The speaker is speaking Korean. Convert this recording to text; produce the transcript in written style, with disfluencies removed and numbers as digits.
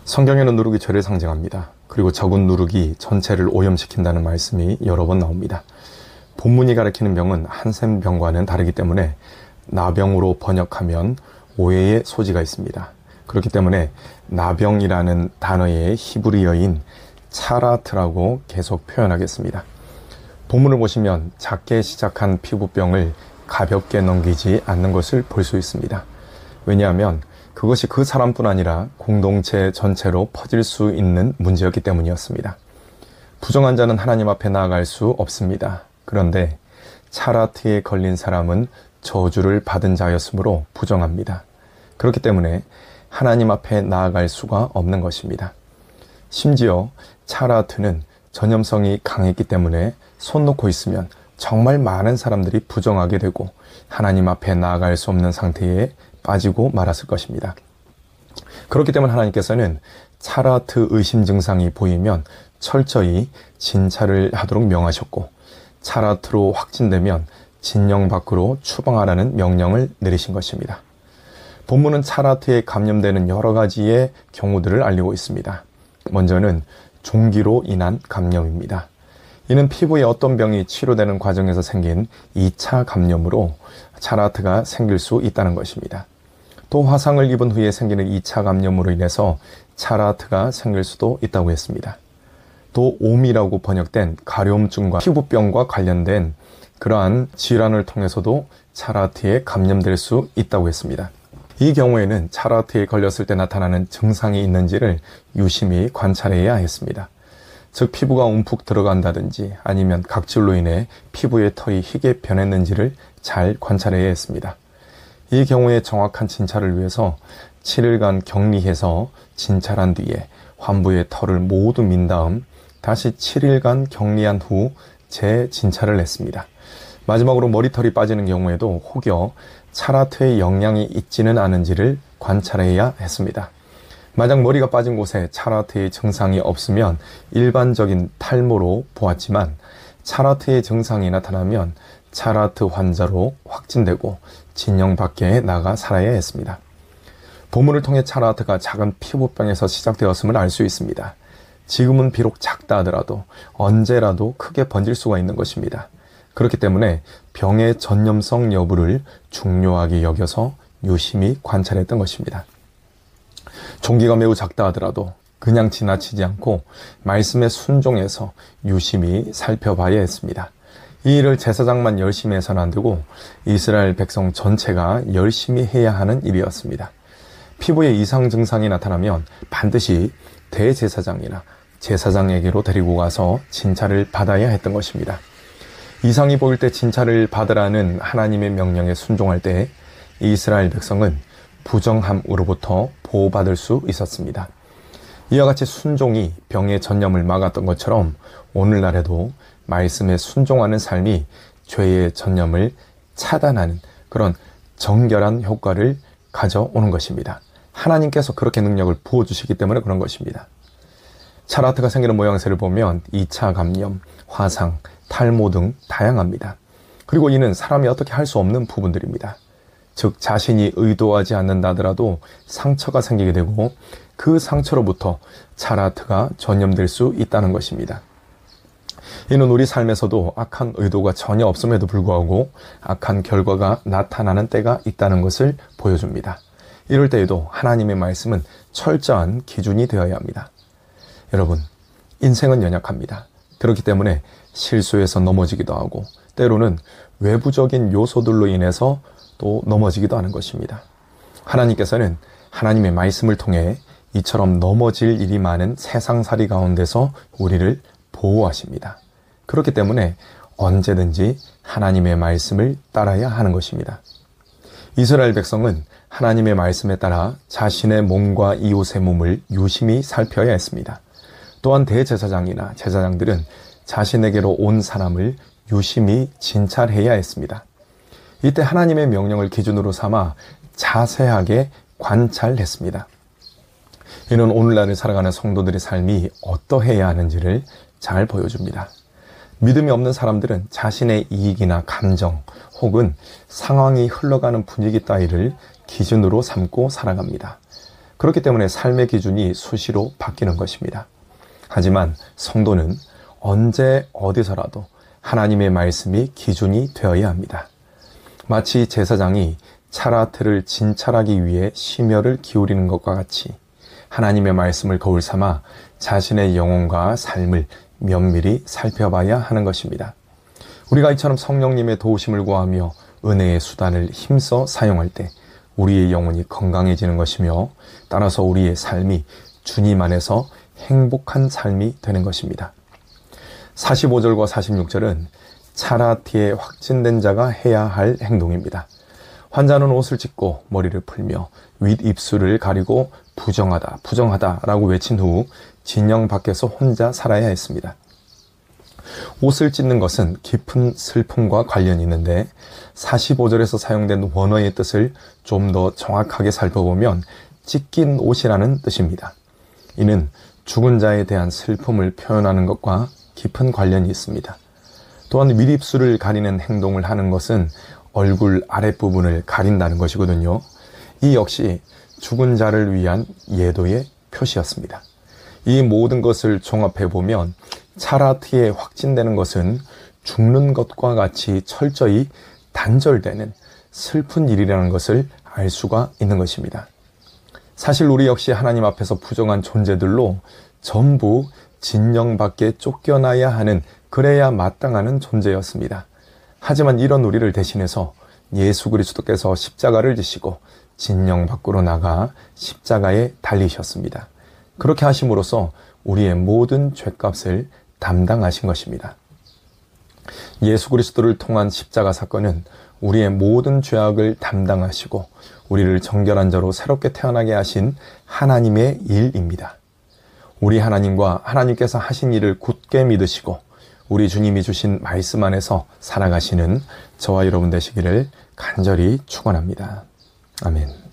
성경에는 누룩이 죄를 상징합니다. 그리고 적은 누룩이 전체를 오염시킨다는 말씀이 여러 번 나옵니다. 본문이 가리키는 병은 한센병과는 다르기 때문에 나병으로 번역하면 오해의 소지가 있습니다. 그렇기 때문에 나병이라는 단어의 히브리어인 차라트라고 계속 표현하겠습니다. 본문을 보시면 작게 시작한 피부병을 가볍게 넘기지 않는 것을 볼 수 있습니다. 왜냐하면 그것이 그 사람뿐 아니라 공동체 전체로 퍼질 수 있는 문제였기 때문이었습니다. 부정한 자는 하나님 앞에 나아갈 수 없습니다. 그런데 차라트에 걸린 사람은 저주를 받은 자였으므로 부정합니다. 그렇기 때문에 하나님 앞에 나아갈 수가 없는 것입니다. 심지어 차라트는 전염성이 강했기 때문에 손 놓고 있으면 정말 많은 사람들이 부정하게 되고 하나님 앞에 나아갈 수 없는 상태에 빠지고 말았을 것입니다. 그렇기 때문에 하나님께서는 차라트 의심 증상이 보이면 철저히 진찰을 하도록 명하셨고 차라트로 확진되면 진영 밖으로 추방하라는 명령을 내리신 것입니다. 본문은 차라트에 감염되는 여러 가지의 경우들을 알리고 있습니다. 먼저는 종기로 인한 감염입니다. 이는 피부에 어떤 병이 치료되는 과정에서 생긴 2차 감염으로 차라트가 생길 수 있다는 것입니다. 또 화상을 입은 후에 생기는 2차 감염으로 인해서 차라트가 생길 수도 있다고 했습니다. 또 옴이라고 번역된 가려움증과 피부병과 관련된 그러한 질환을 통해서도 차라트에 감염될 수 있다고 했습니다. 이 경우에는 차라트에 걸렸을 때 나타나는 증상이 있는지를 유심히 관찰해야 했습니다. 즉 피부가 움푹 들어간다든지 아니면 각질로 인해 피부의 털이 희게 변했는지를 잘 관찰해야 했습니다. 이 경우에 정확한 진찰을 위해서 7일간 격리해서 진찰한 뒤에 환부의 털을 모두 민 다음 다시 7일간 격리한 후 재진찰을 했습니다. 마지막으로 머리털이 빠지는 경우에도 혹여 차라트의 영향이 있지는 않은지를 관찰해야 했습니다. 만약 머리가 빠진 곳에 차라트의 증상이 없으면 일반적인 탈모로 보았지만 차라트의 증상이 나타나면 차라트 환자로 확진되고 진영 밖에 나가 살아야 했습니다. 본문을 통해 차라트가 작은 피부병에서 시작되었음을 알 수 있습니다. 지금은 비록 작다 하더라도 언제라도 크게 번질 수가 있는 것입니다. 그렇기 때문에 병의 전염성 여부를 중요하게 여겨서 유심히 관찰했던 것입니다. 종기가 매우 작다 하더라도 그냥 지나치지 않고 말씀에 순종해서 유심히 살펴봐야 했습니다. 이 일을 제사장만 열심히 해서는 안 되고 이스라엘 백성 전체가 열심히 해야 하는 일이었습니다. 피부에 이상 증상이 나타나면 반드시 대제사장이나 제사장에게로 데리고 가서 진찰을 받아야 했던 것입니다. 이상이 보일 때 진찰을 받으라는 하나님의 명령에 순종할 때 이스라엘 백성은 부정함으로부터 보호받을 수 있었습니다. 이와 같이 순종이 병의 전염을 막았던 것처럼 오늘날에도 말씀에 순종하는 삶이 죄의 전염을 차단하는 그런 정결한 효과를 가져오는 것입니다. 하나님께서 그렇게 능력을 부어주시기 때문에 그런 것입니다. 차라트가 생기는 모양새를 보면 2차 감염, 화상, 탈모 등 다양합니다. 그리고 이는 사람이 어떻게 할 수 없는 부분들입니다. 즉 자신이 의도하지 않는다 하더라도 상처가 생기게 되고 그 상처로부터 차라트가 전염될 수 있다는 것입니다. 이는 우리 삶에서도 악한 의도가 전혀 없음에도 불구하고 악한 결과가 나타나는 때가 있다는 것을 보여줍니다. 이럴 때에도 하나님의 말씀은 철저한 기준이 되어야 합니다. 여러분, 인생은 연약합니다. 그렇기 때문에 실수해서 넘어지기도 하고 때로는 외부적인 요소들로 인해서 또 넘어지기도 하는 것입니다. 하나님께서는 하나님의 말씀을 통해 이처럼 넘어질 일이 많은 세상살이 가운데서 우리를 보호하십니다. 그렇기 때문에 언제든지 하나님의 말씀을 따라야 하는 것입니다. 이스라엘 백성은 하나님의 말씀에 따라 자신의 몸과 이웃의 몸을 유심히 살펴야 했습니다. 또한 대제사장이나 제사장들은 자신에게로 온 사람을 유심히 진찰해야 했습니다. 이때 하나님의 명령을 기준으로 삼아 자세하게 관찰했습니다. 이는 오늘날을 살아가는 성도들의 삶이 어떠해야 하는지를 잘 보여줍니다. 믿음이 없는 사람들은 자신의 이익이나 감정 혹은 상황이 흘러가는 분위기 따위를 기준으로 삼고 살아갑니다. 그렇기 때문에 삶의 기준이 수시로 바뀌는 것입니다. 하지만 성도는 언제 어디서라도 하나님의 말씀이 기준이 되어야 합니다. 마치 제사장이 차라트를 진찰하기 위해 심혈을 기울이는 것과 같이 하나님의 말씀을 거울 삼아 자신의 영혼과 삶을 면밀히 살펴봐야 하는 것입니다. 우리가 이처럼 성령님의 도우심을 구하며 은혜의 수단을 힘써 사용할 때 우리의 영혼이 건강해지는 것이며 따라서 우리의 삶이 주님 안에서 행복한 삶이 되는 것입니다. 45절과 46절은 차라티에 확진된 자가 해야 할 행동입니다. 환자는 옷을 찢고 머리를 풀며 윗입술을 가리고 부정하다, 부정하다 라고 외친 후 진영 밖에서 혼자 살아야 했습니다. 옷을 찢는 것은 깊은 슬픔과 관련이 있는데 45절에서 사용된 원어의 뜻을 좀 더 정확하게 살펴보면 찢긴 옷이라는 뜻입니다. 이는 죽은 자에 대한 슬픔을 표현하는 것과 깊은 관련이 있습니다. 또한 윗입술을 가리는 행동을 하는 것은 얼굴 아랫부분을 가린다는 것이거든요. 이 역시 죽은 자를 위한 예도의 표시였습니다. 이 모든 것을 종합해보면 차라티에 확진되는 것은 죽는 것과 같이 철저히 단절되는 슬픈 일이라는 것을 알 수가 있는 것입니다. 사실 우리 역시 하나님 앞에서 부정한 존재들로 전부 진영 밖에 쫓겨나야 하는, 그래야 마땅하는 존재였습니다. 하지만 이런 우리를 대신해서 예수 그리스도께서 십자가를 지시고 진영 밖으로 나가 십자가에 달리셨습니다. 그렇게 하심으로써 우리의 모든 죄값을 담당하신 것입니다. 예수 그리스도를 통한 십자가 사건은 우리의 모든 죄악을 담당하시고 우리를 정결한 자로 새롭게 태어나게 하신 하나님의 일입니다. 우리 하나님과 하나님께서 하신 일을 굳게 믿으시고 우리 주님이 주신 말씀 안에서 살아가시는 저와 여러분 되시기를 간절히 축원합니다. 아멘.